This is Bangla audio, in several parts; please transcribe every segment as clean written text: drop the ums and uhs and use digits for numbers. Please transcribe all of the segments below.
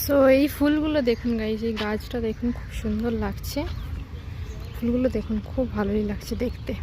সো এই ফুলগুলো দেখুন গাইস, এই গাছটা দেখুন, খুব সুন্দর লাগছে। ফুলগুলো দেখুন, খুব ভালোই লাগছে দেখতে।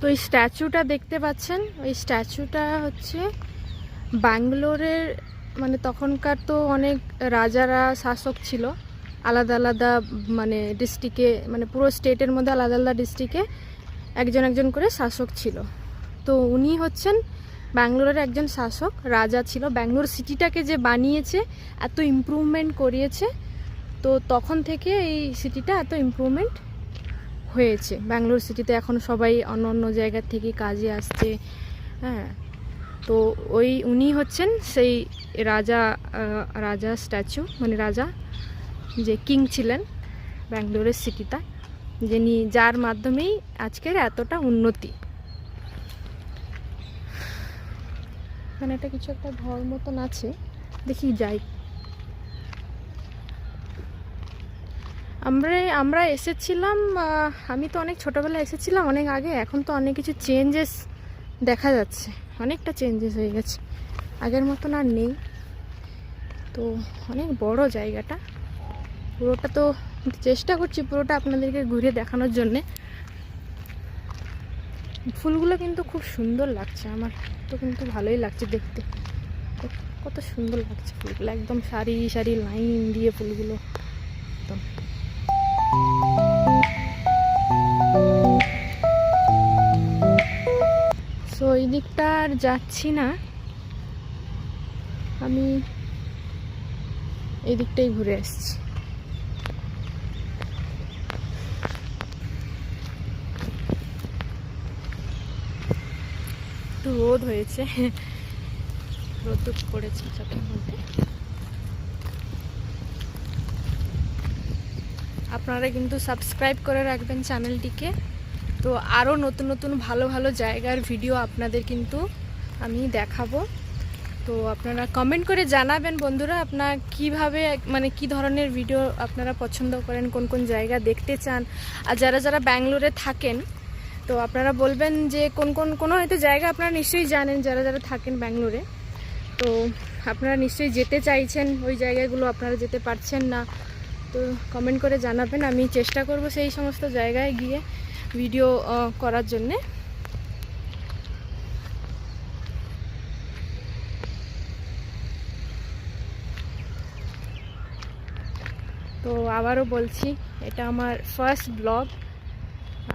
তো এই স্ট্যাচুটা দেখতে পাচ্ছেন, ওই স্ট্যাচুটা হচ্ছে ব্যাঙ্গালোরের, মানে তখনকার তো অনেক রাজারা শাসক ছিল আলাদা আলাদা মানে ডিস্ট্রিক্টে, মানে পুরো স্টেটের মধ্যে আলাদা আলাদা ডিস্ট্রিক্টে একজন একজন করে শাসক ছিল। তো উনি হচ্ছেন ব্যাঙ্গালোরের একজন শাসক, রাজা ছিল। ব্যাঙ্গালোর সিটিটাকে যে বানিয়েছে, এত ইমপ্রুভমেন্ট করিয়েছে, তো তখন থেকে এই সিটিটা এত ইমপ্রুভমেন্ট হয়েছে। ব্যাঙ্গালোর সিটিতে এখন সবাই অন্য অন্য জায়গার থেকে কাজে আসছে। হ্যাঁ, তো উনি হচ্ছেন সেই রাজা স্ট্যাচু, মানে রাজা যে কিং ছিলেন ব্যাঙ্গালোরের সিটিটা, যিনি, যার মাধ্যমেই আজকের এতটা উন্নতি। এখানে একটা কিছু একটা ঘর মতন আছে, দেখি যাই। আমরা এসেছিলাম, আমি তো অনেক ছোটোবেলায় এসেছিলাম, অনেক আগে। এখন তো অনেক কিছু চেঞ্জেস দেখা যাচ্ছে, অনেকটা চেঞ্জেস হয়ে গেছে, আগের মতন আর নেই। তো অনেক বড় জায়গাটা, পুরোটা তো চেষ্টা করছি পুরোটা আপনাদেরকে ঘুরে দেখানোর জন্যে। ফুলগুলো কিন্তু খুব সুন্দর লাগছে, আমার তো কিন্তু ভালোই লাগছে দেখতে। কত সুন্দর লাগছে ফুলগুলো, একদম সারি সারি লাইন দিয়ে ফুলগুলো একদম। সো এই দিকটা আর যাচ্ছি না, আমি এই দিকটাই ঘুরে আসছি। একটু রোদ হয়েছে, রোদ পড়েছে ছাতার মধ্যে। আপনারা কিন্তু সাবস্ক্রাইব করে রাখবেন চ্যানেলটিকে। তো আরও নতুন নতুন ভালো ভালো জায়গার ভিডিও আপনাদের কিন্তু আমি দেখাবো। তো আপনারা কমেন্ট করে জানাবেন বন্ধুরা, আপনারা কিভাবে, মানে কি ধরনের ভিডিও আপনারা পছন্দ করেন, কোন কোন জায়গা দেখতে চান। আর যারা যারা ব্যাঙ্গালোরে থাকেন, তো আপনারা বলবেন যে কোনো হয়তো জায়গা আপনারা নিশ্চয়ই জানেন, যারা যারা থাকেন ব্যাঙ্গালোরে, তো আপনারা নিশ্চয়ই যেতে চাইছেন, ওই জায়গাগুলো আপনারা যেতে পারছেন না। তো কমেন্ট করে জানাবেন, আমি চেষ্টা করব সেই সমস্ত জায়গায় গিয়ে ভিডিও করার জন্যে। তো আবারও বলছি, এটা আমার ফার্স্ট ব্লগ,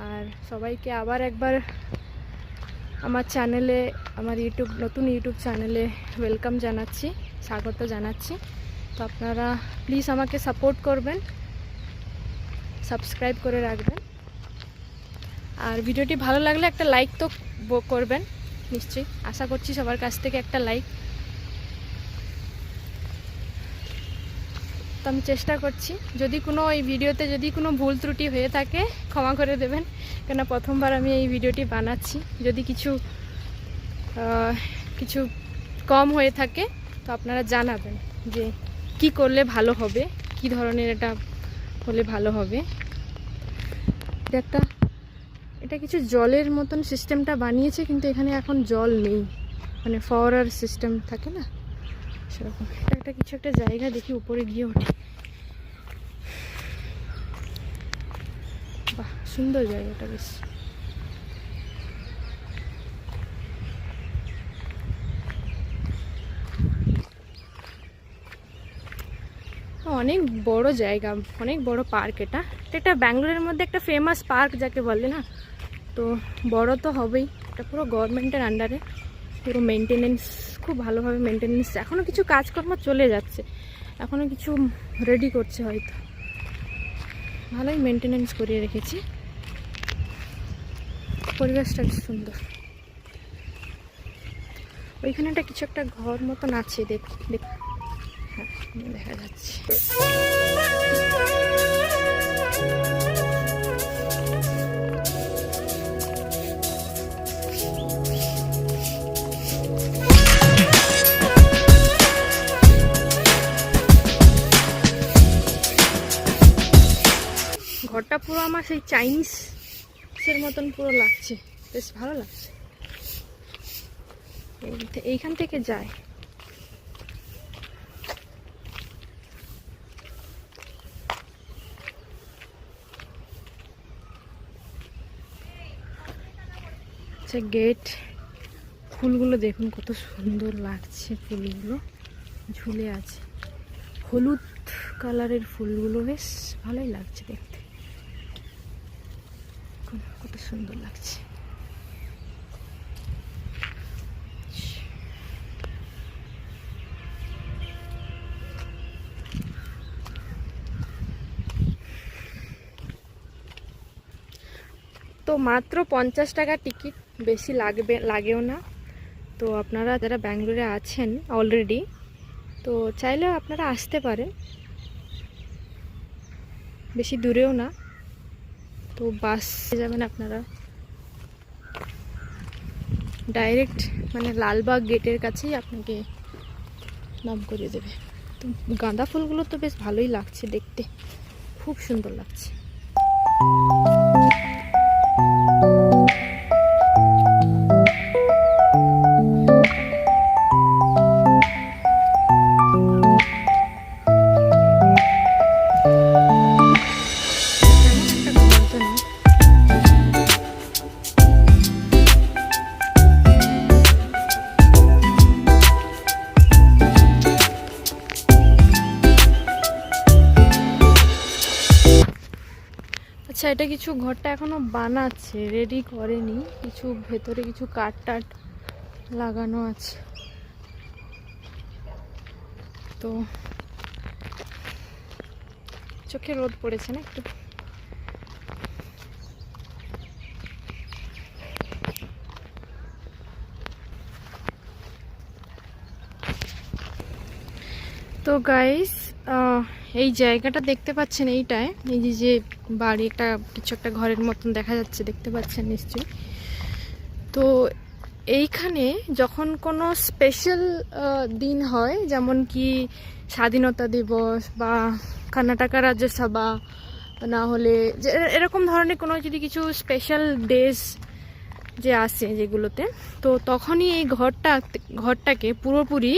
আর সবাইকে আবার একবার আমার চ্যানেলে, আমার নতুন ইউটিউব চ্যানেলে ওয়েলকাম জানাচ্ছি, স্বাগত জানাচ্ছি। তো আপনারা প্লিজ আমাকে সাপোর্ট করবেন, সাবস্ক্রাইব করে রাখবেন। আর ভিডিওটি ভালো লাগলে একটা লাইক তো করবেন নিশ্চয়ই, আশা করছি সবার কাছ থেকে একটা লাইক। তো আমি চেষ্টা করছি, যদি কোনো এই ভিডিওতে যদি কোনো ভুল ত্রুটি হয়ে থাকে ক্ষমা করে দেবেন, কেন প্রথমবার আমি এই ভিডিওটি বানাচ্ছি। যদি কিছু কম হয়ে থাকে তো আপনারা জানাবেন যে কি করলে ভালো হবে, কি ধরনের এটা হলে ভালো হবে। এটা কিছু জলের মতন সিস্টেমটা বানিয়েছে, কিন্তু এখানে এখন জল নেই, মানে ফওয়ারার সিস্টেম থাকে না সেরকম। এটা কিছু একটা জায়গা, দেখি উপরে গিয়ে ওঠে। বাহ, সুন্দর জায়গাটা বেশ। অনেক বড় জায়গা, অনেক বড় পার্ক। এটা ব্যাঙ্গালোরের মধ্যে একটা ফেমাস পার্ক যাকে বলে না, তো বড় তো হবেই। এটা পুরো গভর্নমেন্টের আন্ডারে, পুরো মেনটেনেন্স, খুব ভালোভাবে মেনটেনেন্স। এখনও কিছু কাজকর্ম চলে যাচ্ছে, এখনও কিছু রেডি করছে হয়তো। ভালোই মেনটেনেন্স করিয়ে রেখেছি, পরিবেশটা সুন্দর। ওইখানে একটা কিছু একটা ঘর মতন আছে, হ্যাঁ দেখা যাচ্ছে। ঘরটা পুরো আমার সেই চাইনিজের মতন পুরো লাগছে, বেশ ভালো লাগছে। এইখান থেকে যায় আচ্ছা গেট। ফুলগুলো দেখুন কত সুন্দর লাগছে, ফুলগুলো ঝুলে আছে, হলুদ কালারের ফুলগুলো বেশ ভালোই লাগছে দেখতে, কত সুন্দর লাগছে। তো মাত্র 50 টাকা টিকিট, বেশি লাগেও না। তো আপনারা যারা ব্যাঙ্গালোরে আছেন অলরেডি, তো চাইলে আপনারা আসতে পারেন, বেশি দূরেও না। তো বাস যাবেন আপনারা ডাইরেক্ট, মানে লালবাগ গেটের কাছেই আপনাকে নাম করিয়ে দেবে। তো গাঁদা ফুলগুলো তো বেশ ভালোই লাগছে দেখতে, খুব সুন্দর লাগছে। আচ্ছা এটা কিছু ঘরটা এখনো বানাচ্ছে, রেডি করেনি, কিছু ভেতরে কিছু কাঠ টাট লাগানো আছে। তো চোখে রোদ পড়েছে না একটু। তো গাইস এই জায়গাটা দেখতে পাচ্ছেন, এইটায় এই যে বাড়ি একটা কিছু একটা ঘরের মতন দেখা যাচ্ছে, দেখতে পাচ্ছেন নিশ্চয়ই। তো এইখানে যখন কোনো স্পেশাল দিন হয়, যেমন কি স্বাধীনতা দিবস বা কর্ণাটকা রাজ্যসভা, না হলে যে এরকম ধরনের কোনো যদি কিছু স্পেশাল ডেজ যে আসে যেগুলোতে, তো তখনই এই ঘরটাকে পুরোপুরি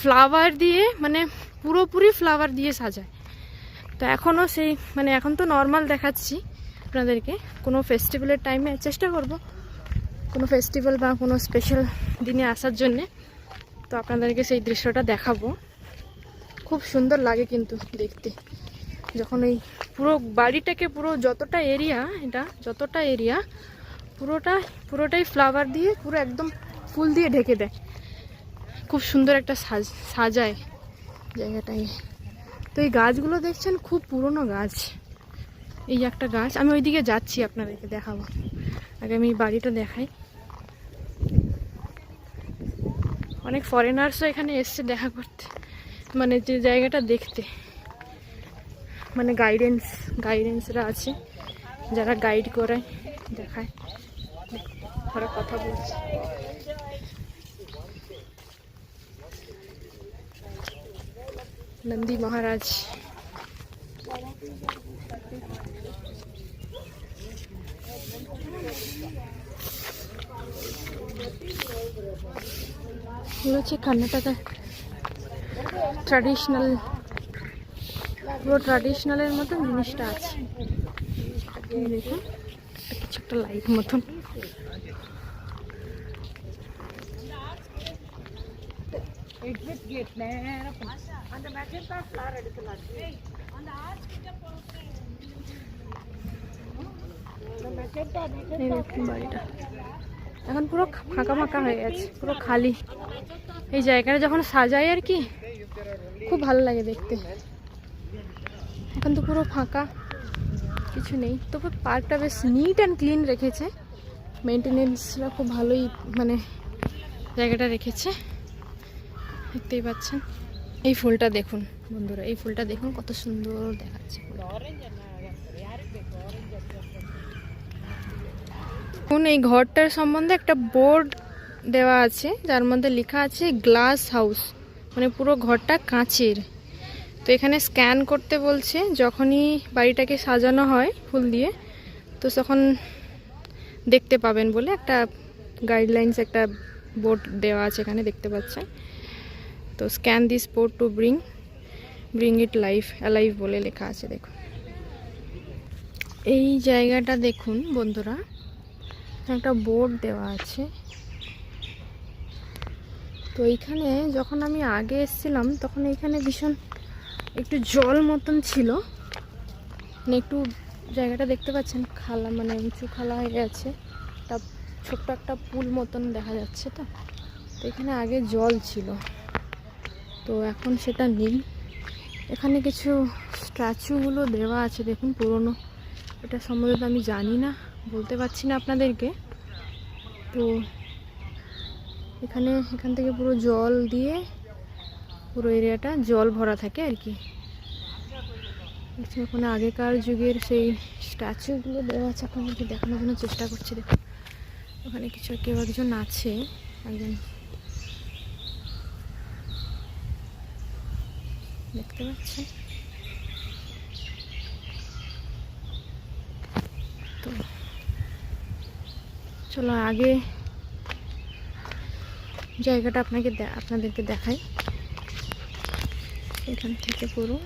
ফ্লাওয়ার দিয়ে, মানে পুরোপুরি ফ্লাওয়ার দিয়ে সাজায়। তো এখনও সেই, মানে এখন তো নর্মাল দেখাচ্ছি আপনাদেরকে, কোনো ফেস্টিভ্যালের টাইমে চেষ্টা করব কোনো ফেস্টিভ্যাল বা কোনো স্পেশাল দিনে আসার জন্যে, তো আপনাদেরকে সেই দৃশ্যটা দেখাবো। খুব সুন্দর লাগে কিন্তু দেখতে, যখন এই পুরো বাড়িটাকে পুরো যতটা এরিয়া, এটা যতটা এরিয়া পুরোটাই ফ্লাওয়ার দিয়ে পুরো একদম ফুল দিয়ে ঢেকে দেয়। খুব সুন্দর একটা সাজায় জায়গাটায়। তো এই গাছগুলো দেখছেন খুব পুরনো গাছ। এই একটা গাছ, আমি ওইদিকে যাচ্ছি আপনাদেরকে দেখাবো, আগে আমি বাড়িটা দেখাই। অনেক ফরেনার্সও এখানে এসছে দেখা করতে, মানে যে জায়গাটা দেখতে, মানে গাইডেন্সরা আছে যারা গাইড করায়, দেখায়, ওরা কথা বলছে। नंदी महाराज कर्नाटका ट्रेडिशनल পুরো ট্র্যাডিশনালের মতন জিনিসটা আছে। দেখুন কিছু একটা লাইট মতন, বাড়িটা এখন পুরো ফাঁকা ফাঁকা হয়ে গেছে, পুরো খালি। এই জায়গাটা যখন সাজায় আর কি খুব ভালো লাগে দেখতে। এখন তো পুরো ফাঁকা, কিছু নেই, তবে পার্কটা বেশ নিট অ্যান্ড ক্লিন রেখেছে, মেনটেনেন্সরা খুব ভালোই মানে জায়গাটা রেখেছে। দেখতেই পাচ্ছেন এই ফুলটা দেখুন বন্ধুরা, এই ফুলটা দেখুন কত সুন্দর দেখাচ্ছে। এই ঘরটার সম্বন্ধে একটা বোর্ড দেওয়া আছে যার মধ্যে লেখা আছে গ্লাস হাউস, মানে পুরো ঘরটা কাঁচের। তো এখানে স্ক্যান করতে বলছে, যখনই বাড়িটাকে সাজানো হয় ফুল দিয়ে তো তখন দেখতে পাবেন বলে একটা গাইডলাইন্স, একটা বোর্ড দেওয়া আছে এখানে দেখতে পাচ্ছেন। তো scan this board to bring it life alive বলে লেখা আছে। দেখুন এই জায়গাটা দেখুন বন্ধুরা, একটা বোর্ড দেওয়া আছে। তো এইখানে যখন আমি আগে এসেছিলাম তখন এইখানে ভীষণ একটু জল মতন ছিল, মানে একটু জায়গাটা দেখতে পাচ্ছেন খালা, মানে উঁচু খালা হয়ে গেছে, একটা ছোট্ট একটা পুল মতন দেখা যাচ্ছে। তো এখানে আগে জল ছিল, তো এখন সেটা নেই। এখানে কিছু স্ট্যাচুগুলো দেওয়া আছে দেখুন পুরনো, এটা সম্বন্ধে আমি জানি না, বলতে পারছি না আপনাদেরকে। তো এখান থেকে পুরো জল দিয়ে পুরো এরিয়াটা জল ভরা থাকে আর কি। ওখানে আগেকার যুগের সেই স্ট্যাচুগুলো দেওয়া আছে, আপনাদেরকে দেখানোর জন্য চেষ্টা করছি। দেখুন ওখানে কেউ একজন আছে, একজন দেখতে পাচ্ছেন। তো চলো আগে জায়গাটা আপনাদেরকে দেখাই। এখান থেকে পুরো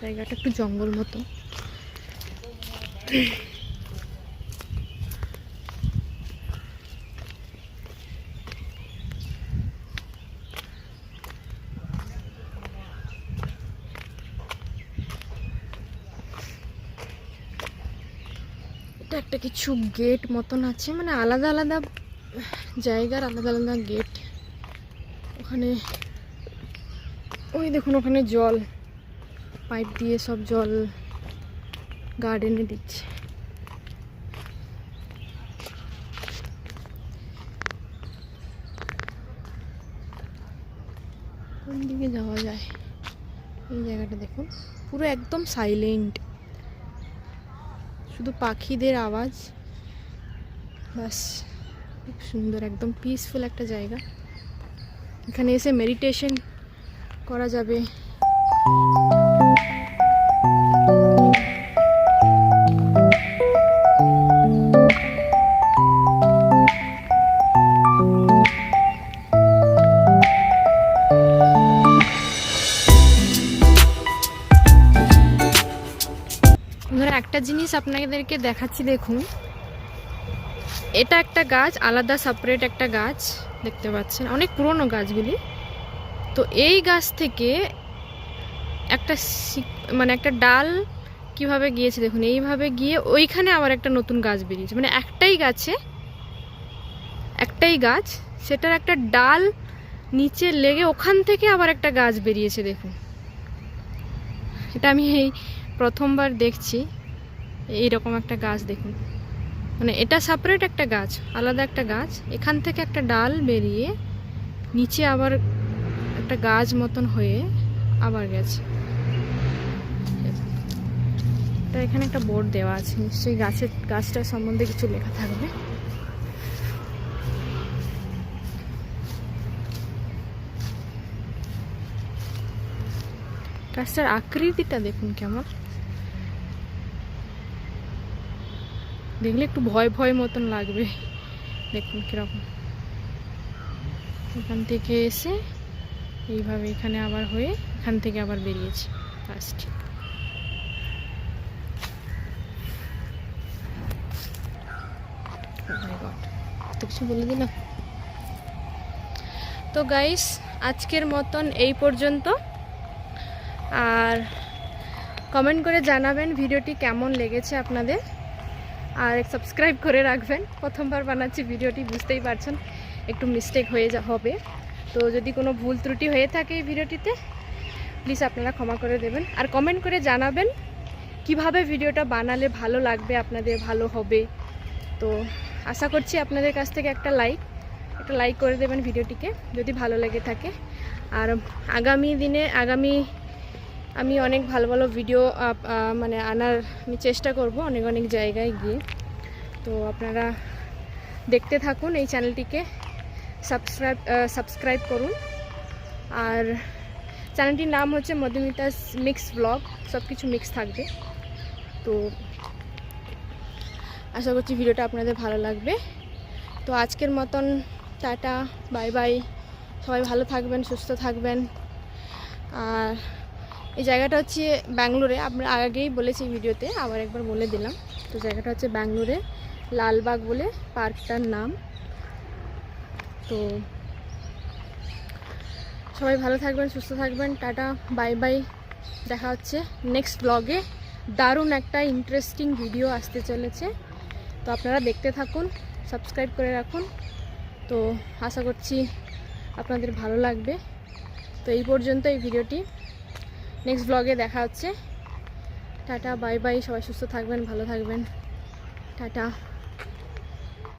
জায়গাটা একটু জঙ্গল মতো। এটা একটা কিছু গেট মতন আছে, মানে আলাদা আলাদা জায়গার আলাদা আলাদা গেট। ওখানে ওই দেখুন ওখানে জল পাইপ দিয়ে সব জল গার্ডেনে দিচ্ছে। কোন দিকে যাওয়া যায়? এই জায়গাটা দেখুন পুরো একদম সাইলেন্ট, শুধু পাখিদের আওয়াজ বাস। খুব সুন্দর, একদম পিসফুল একটা জায়গা। এখানে এসে মেডিটেশন করা যাবে। একটা জিনিস আপনাদেরকে দেখাচ্ছি দেখুন, এটা একটা গাছ, আলাদা সেপারেট একটা গাছ দেখতে পাচ্ছেন, অনেক পুরনো গাছগুলি। তো এই গাছ থেকে একটা মানে একটা ডাল কিভাবে গিয়েছে দেখুন, এইভাবে গিয়ে ওইখানে আবার একটা নতুন গাছ বেরিয়েছে, মানে একটাই গাছ, সেটার একটা ডাল নিচে লেগে ওখান থেকে আবার একটা গাছ বেরিয়েছে দেখুন। এটা আমি এই প্রথমবার দেখছি এইরকম একটা গাছ দেখুন, মানে এটা সেপারেট একটা গাছ, আলাদা একটা গাছ, এখান থেকে একটা ডাল বেরিয়ে নিচে আবার একটা গাছ মতন হয়ে আবার গেছে। তো এখানে একটা বোর্ড দেওয়া আছে, নিশ্চয়ই গাছটার সম্বন্ধে কিছু লেখা থাকবে। গাছটার আকৃতিটা দেখুন কেমন, দেখলে একটু ভয় ভয় মতন লাগবে। দেখুন কিরকম, এখান থেকে এসে এইভাবে এখানে আবার হয়ে এখান থেকে আবার বেরিয়েছে ফার্স্ট। তো কিছু বলে দিলাম। তো গাইস আজকের মতন এই পর্যন্ত, আর কমেন্ট করে জানাবেন ভিডিওটি কেমন লেগেছে আপনাদের, আর সাবস্ক্রাইব করে রাখবেন। প্রথমবার বানাচ্ছি ভিডিওটি, বুঝতেই পারছেন একটু মিস্টেক হবে। তো যদি কোনো ভুল ত্রুটি হয়ে থাকে এই ভিডিওটিতে প্লিজ আপনারা ক্ষমা করে দেবেন, আর কমেন্ট করে জানাবেন কিভাবে ভিডিওটা বানালে ভালো লাগবে, আপনাদের ভালো হবে। তো আশা করছি আপনাদের কাছ থেকে একটা লাইক করে দেবেন ভিডিওটিকে যদি ভালো লেগে থাকে। আর আগামী দিনে আমি অনেক ভালো ভালো ভিডিও মানে আনার আমি চেষ্টা করব অনেক অনেক জায়গায় গিয়ে। তো আপনারা দেখতে থাকুন, এই চ্যানেলটিকে সাবস্ক্রাইব করুন। আর চ্যানেলটির নাম হচ্ছে মধুমিতাস মিক্স ব্লগ, সব কিছু মিক্স থাকবে। তো আশা করছি ভিডিওটা আপনাদের ভালো লাগবে। তো আজকের মতন টাটা, বাই বাই। সবাই ভালো থাকবেন, সুস্থ থাকবেন। আর এই জায়গাটা হচ্ছে ব্যাঙ্গালোরে, আমরা আগেই বলেছি ভিডিওতে, আবার একবার বলে দিলাম। তো জায়গাটা হচ্ছে ব্যাঙ্গালোরে, লালবাগ বলে পার্কটার নাম। তো সবাই ভালো থাকবেন, সুস্থ থাকবেন। Tata, bye bye. দেখা হচ্ছে নেক্সট ব্লগে। দারুণ একটা ইন্টারেস্টিং ভিডিও আসতে চলেছে, তো আপনারা দেখতে থাকুন, সাবস্ক্রাইব করে রাখুন। তো আশা করছি আপনাদের ভালো লাগবে। তো এই পর্যন্ত এই ভিডিওটি, নেক্সট ব্লগে দেখা হচ্ছে। Tata, bye bye. সবাই সুস্থ থাকবেন, ভালো থাকবেন। টাটা।